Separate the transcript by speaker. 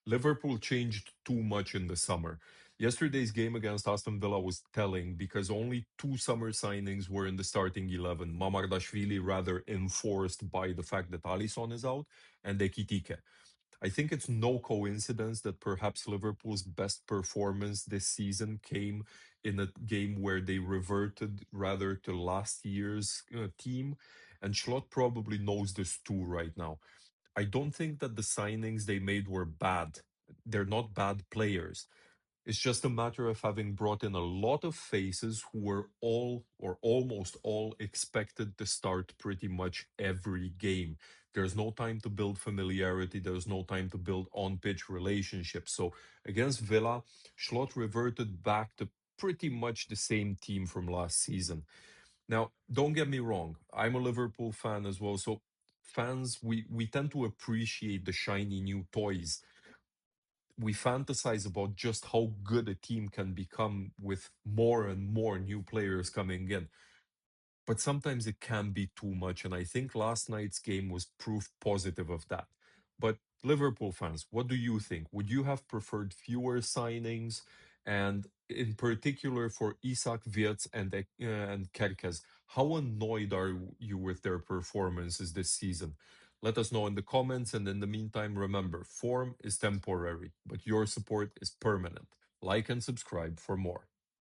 Speaker 1: Liverpool changed too much in the summer. Yesterday's game against Aston Villa was telling because only two summer signings were in the starting 11. Mamardashvili rather enforced by the fact that Alisson is out and Ekitike. I think it's no coincidence that perhaps Liverpool's best performance this season came in a game where they reverted rather to last year's team. And Schlott probably knows this too right now. I don't think that the signings they made were bad. They're not bad players. It's just a matter of having brought in a lot of faces who were all or almost all expected to start pretty much every game. There's no time to build familiarity, there's no time to build on pitch relationships. So against Villa, Schlott reverted back to pretty much the same team from last season. Now, don't get me wrong, I'm a Liverpool fan as well. So fans, we tend to appreciate the shiny new toys. We fantasize about just how good a team can become with more and more new players coming in. But sometimes it can be too much. And I think last night's game was proof positive of that. But Liverpool fans, what do you think? Would you have preferred fewer signings? And in particular for Isak, Wirtz, and Kerkez, how annoyed are you with their performances this season? Let us know in the comments. And in the meantime, remember, form is temporary, but your support is permanent. Like and subscribe for more.